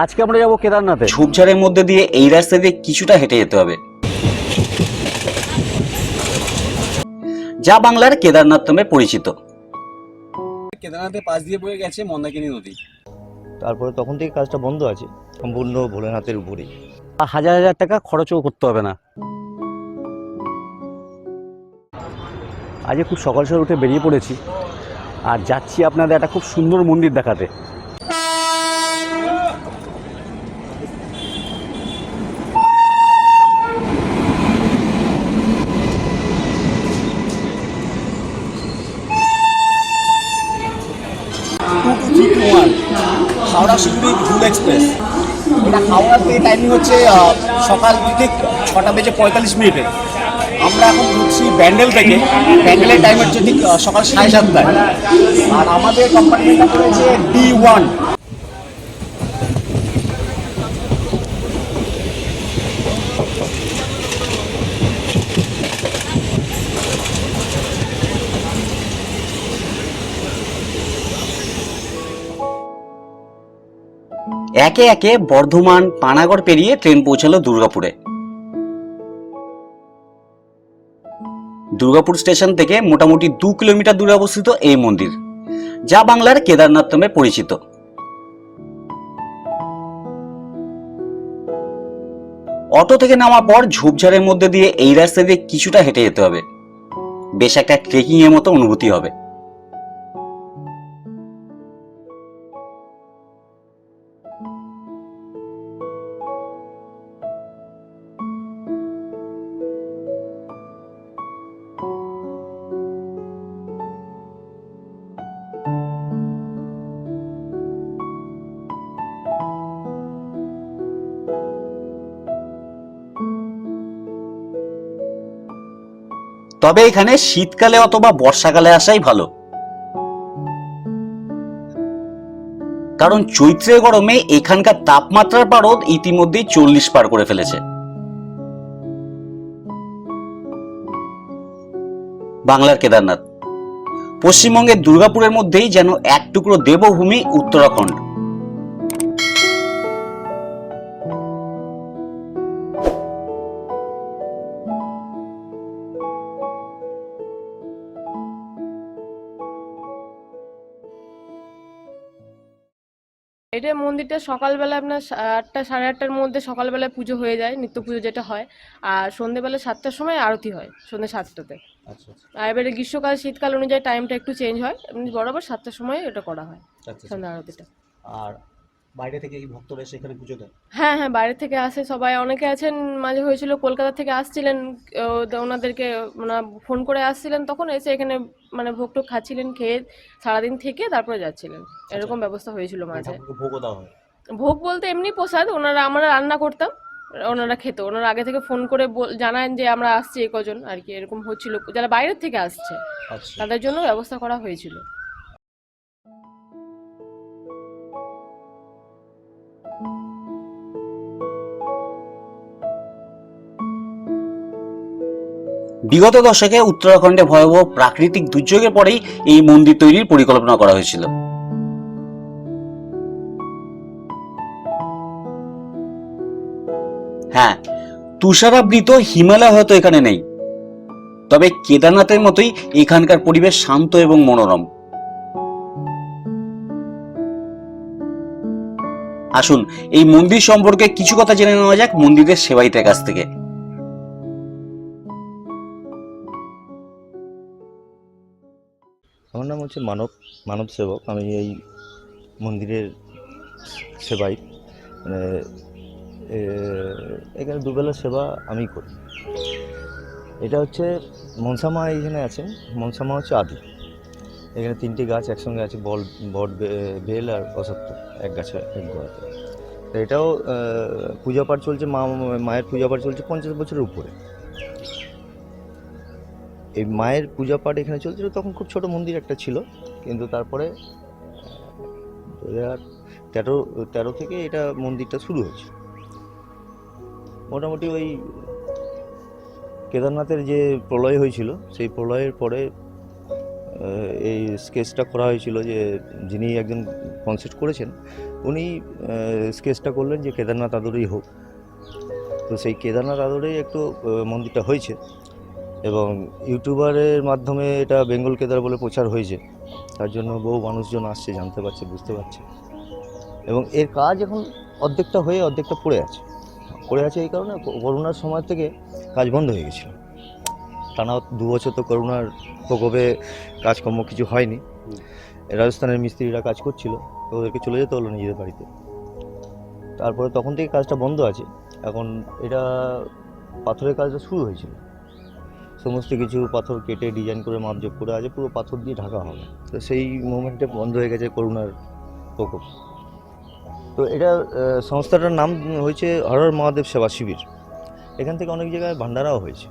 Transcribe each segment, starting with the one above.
আজকে আমরা যাবো কেদারনাথে। ঝোপঝাড়ের মধ্যে দিয়ে এই রাস্তা দিয়ে কিছুটা হেঁটে যেতে হবে, যা বাংলার কেদারনাথ নামে পরিচিত। কেদারনাথের পাশ দিয়ে বয়ে গেছে মন্দাকিনী নদী। তারপরে তখন থেকে কাজটা বন্ধ আছে, সম্পূর্ণ ভোলেনাথের উপরেই। হাজার হাজার টাকা খরচও করতে হবে না। আজকে খুব সকাল সকাল উঠে বেরিয়ে পড়েছি আর যাচ্ছি আপনাদের একটা খুব সুন্দর মন্দির দেখাতে। হাওড়া শিলিগুড়ি হুল এক্সপ্রেস, এটা হাওড়া থেকে টাইমিং হচ্ছে সকাল ঠিক 6:45। আমরা এখন ঢুকছি ব্যান্ডেল থেকে। ব্যান্ডেলের টাইম হচ্ছে ঠিক সকাল 7:30। আর আমাদের কম্পার্টমেন্টটা পড়েছে D1। একে একে বর্ধমান, পানাগড় পেরিয়ে ট্রেন পৌঁছালো দুর্গাপুরে। দুর্গাপুর স্টেশন থেকে মোটামুটি 2 কিলোমিটার দূরে অবস্থিত এই মন্দির, যা বাংলার কেদারনাথ নামে পরিচিত। অটো থেকে নামার পর ঝোপঝাড়ের মধ্যে দিয়ে এই রাস্তা দিয়ে কিছুটা হেঁটে যেতে হবে, বেশ একটা ট্রেকিং এর মতো অনুভূতি হবে। তবে এখানে শীতকালে অথবা বর্ষাকালে আসাই ভালো, কারণ চৈত্রের গরমে এখানকার তাপমাত্রার পারদ ইতিমধ্যেই 40 পার করে ফেলেছে। বাংলার কেদারনাথ পশ্চিমবঙ্গের দুর্গাপুরের মধ্যেই যেন এক টুকরো দেবভূমি উত্তরাখণ্ড। এটা মন্দিরটা সকালবেলা আপনার 8টা সাড়ে 8টার মধ্যে সকালবেলায় পুজো হয়ে যায়, নিত্য পুজো যেটা হয়। আর সন্ধ্যেবেলা 7টার সময় আরতি হয়, সন্ধ্যে 7টাতে। আর এবারে গ্রীষ্মকাল শীতকাল অনুযায়ী টাইমটা একটু চেঞ্জ হয়, এমনি বরাবর 7টার সময় এটা করা হয় সন্ধ্যা আরতিটা। আর বাইরে থেকে এই ভক্তরা এসে এখানে পুজো দেয়। হ্যাঁ হ্যাঁ, বাইরে থেকে আসে সবাই, অনেকে আছেন। মাঝে হয়েছিল কলকাতা থেকে আসছিলেন, ওনাদেরকে ফোন করে আসছিলেন, তখন এসে এখানে ভোগ টোগ খাচ্ছিলেন, খেয়ে সারাদিন থেকে তারপরে যাচ্ছিলেন, এরকম ব্যবস্থা হয়েছিল মাঝে। ভোগও দেওয়া হয়। ভোগ বলতে এমনি প্রসাদ, আমরা রান্না করতাম, ওনারা খেত। ওনারা আগে থেকে ফোন করে জানান যে আমরা আসছি এই কজন আর কি, এরকম হচ্ছিল। যারা বাইরের থেকে আসছে তাদের জন্য ব্যবস্থা করা হয়েছিল। বিগত দশকে উত্তরাখণ্ডে ভয়াবহ প্রাকৃতিক দুর্যোগের পরেই এই মন্দির তৈরির পরিকল্পনা করা হয়েছিল। হ্যাঁ, তুষারাবৃত হিমালয় হয়তো এখানে নেই, তবে কেদারনাথের মতোই এখানকার পরিবেশ শান্ত এবং মনোরম। আসুন এই মন্দির সম্পর্কে কিছু কথা জেনে নেওয়া যাক মন্দিরের সেবায়িতের কাছ থেকে। আমার নাম হচ্ছে মানব সেবক। আমি এই মন্দিরের সেবাই, মানে এখানে দুবেলা সেবা আমি করি। এটা হচ্ছে মনসামা এখানে আছেন। মনসামা হচ্ছে আদি। এখানে 3টি গাছ একসঙ্গে আছে, বট, বেল আর অসত্য, এক গাছে এক গোড়াতে। তো এটাও পূজাপাঠ চলছে, মায়ের পূজাপাঠ চলছে 50 বছরের উপরে। এই মায়ের পূজাপাঠ এখানে চলছিল, তখন খুব ছোট মন্দির একটা ছিল, কিন্তু তারপরে 2013 থেকে এটা মন্দিরটা শুরু হয়েছে। মোটামুটি ওই কেদারনাথের যে প্রলয় হয়েছিল, সেই প্রলয়ের পরে এই স্কেচটা করা হয়েছিল, যে যিনি একজন কনসেপ্ট করেছেন উনি স্কেচটা করলেন যে কেদারনাথ আদরেই হোক। তো সেই কেদারনাথ আদরেই একটু মন্দিরটা হয়েছে, এবং ইউটিউবারের মাধ্যমে এটা বেঙ্গল কেদার বলে প্রচার হয়েছে, তার জন্য বহু মানুষজন আসছে, জানতে পারছে, বুঝতে পারছে। এবং এর কাজ এখন অর্ধেকটা হয়ে অর্ধেকটা পড়ে আছে এই কারণে করোনার সময় থেকে কাজ বন্ধ হয়ে গেছিল। টানা 2 বছর তো করোনার প্রকোপে কাজকর্ম কিছু হয়নি। রাজস্থানের মিস্ত্রিরা কাজ করছিল, তো ওদেরকে চলে যেতে হলো নিজেদের বাড়িতে। তারপরে তখন থেকে কাজটা বন্ধ আছে। এখন এটা পাথরের কাজটা শুরু হয়েছিল, সমস্ত কিছু পাথর কেটে ডিজাইন করে মাপজোপ করে আছে, পুরো পাথর দিয়ে ঢাকা হবে। তো সেই মোমেন্টে বন্ধ হয়ে গেছে করোনার প্রকোপ। তো এটা সংস্থাটার নাম হয়েছে হর হর মহাদেব সেবা শিবির। এখান থেকে অনেক জায়গায় ভান্ডারাও হয়েছে,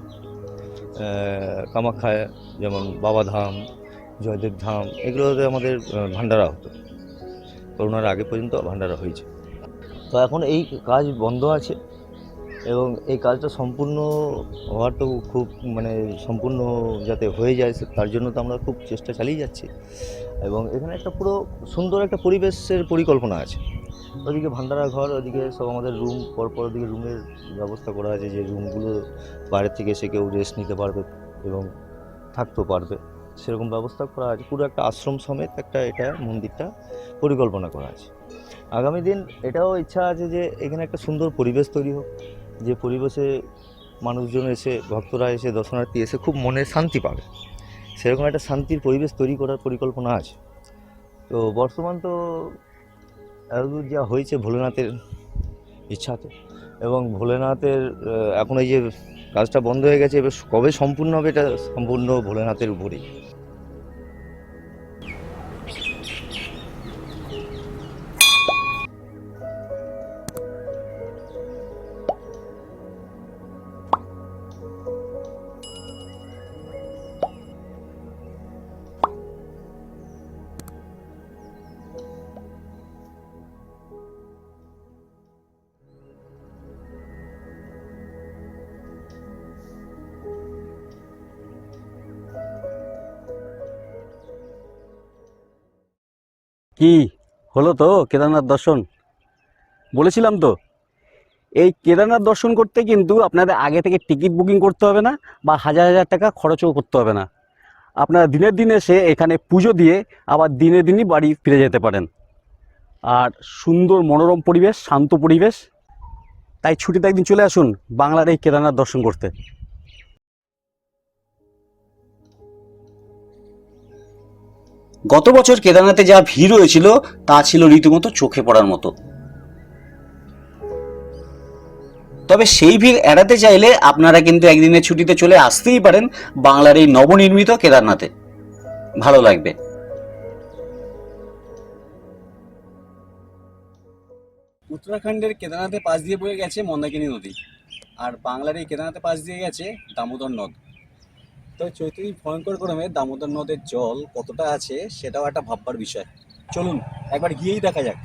কামাখ্যায় যেমন বাবাধাম, জয়দেব ধাম, এগুলোতে আমাদের ভান্ডারা হতো। করোনার আগে পর্যন্ত ভান্ডারা হয়েছে। তো এখন এই কাজ বন্ধ আছে, এবং এই কাজটা সম্পূর্ণ হওয়ার তো খুব সম্পূর্ণ যাতে হয়ে যায় তার জন্য তো আমরা খুব চেষ্টা চালিয়ে যাচ্ছি। এবং এখানে একটা পুরো সুন্দর একটা পরিবেশের পরিকল্পনা আছে। ওদিকে ভান্ডারা ঘর, ওদিকে সব আমাদের রুম, পরপর ওদিকে রুমের ব্যবস্থা করা আছে, যে রুমগুলো বাইরের থেকে এসে কেউ রেস্ট নিতে পারবে এবং থাকতেও পারবে, সেরকম ব্যবস্থা করা আছে। পুরো একটা আশ্রম সমেত এটা মন্দিরটা পরিকল্পনা করা আছে। আগামী দিন এটাও ইচ্ছা আছে যে এখানে একটা সুন্দর পরিবেশ তৈরি হোক, যে পরিবেশে মানুষজন এসে, ভক্তরা এসে, দর্শনার্থী এসে খুব মনে শান্তি পাবে, সেরকম একটা শান্তির পরিবেশ তৈরি করার পরিকল্পনা আছে। তো বর্তমান তো এতদূর যা হয়েছে ভোলেনাথের ইচ্ছাতে, এবং ভোলেনাথের এখন এই যে কাজটা বন্ধ হয়ে গেছে, এবার কবে সম্পূর্ণ হবে এটা সম্পূর্ণ ভোলেনাথের উপরেই। কি হলো তো কেদারনাথ দর্শন? বলেছিলাম তো, এই কেদারনাথ দর্শন করতে কিন্তু আপনাদের আগে থেকে টিকিট বুকিং করতে হবে না, বা হাজার হাজার টাকা খরচও করতে হবে না। আপনারা দিনের দিন এসে এখানে পুজো দিয়ে আবার দিনে দিনই বাড়ি ফিরে যেতে পারেন। আর সুন্দর মনোরম পরিবেশ, শান্ত পরিবেশ, তাই ছুটিতে একদিন চলে আসুন বাংলার এই কেদারনাথ দর্শন করতে। গত বছর কেদারনাথে যা ভিড় হয়েছিল তা ছিল রীতিমতো চোখে পড়ার মতো। তবে সেই ভিড় এড়াতে চাইলে আপনারা কিন্তু একদিনের ছুটিতে চলে আসতেই পারেন বাংলার এই নবনির্মিত কেদারনাথে। ভালো লাগবে। উত্তরাখণ্ডের কেদারনাথের পাশ দিয়ে বয়ে গেছে মন্দাকিনী নদী, আর বাংলার এই কেদারনাথের পাশ দিয়ে গেছে দামোদর নদ। তো চৈত্রী ভয়ঙ্কর গরমে দামোদর নদের জল কতটা আছে সেটাও একটা ভাববার বিষয়। চলুন একবার গিয়েই দেখা যাক।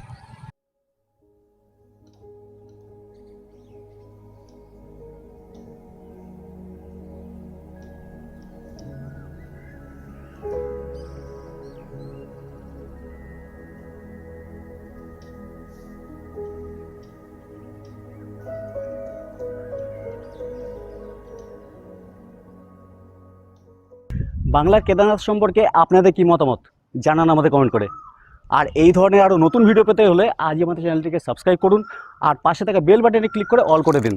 বাংলার কেদারনাথ সম্পর্কে আপনাদের কি মতামত জানান আমাদের কমেন্ট করে। আর এই ধরনের আরও নতুন ভিডিও পেতে হলে আজই আমাদের চ্যানেলটিকে সাবস্ক্রাইব করুন, আর পাশে থাকা বেল বাটনে ক্লিক করে অল করে দিন।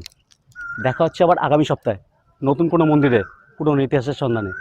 দেখা হচ্ছে আবার আগামী সপ্তাহে নতুন কোনো মন্দিরে পুরনো ইতিহাসের সন্ধানে।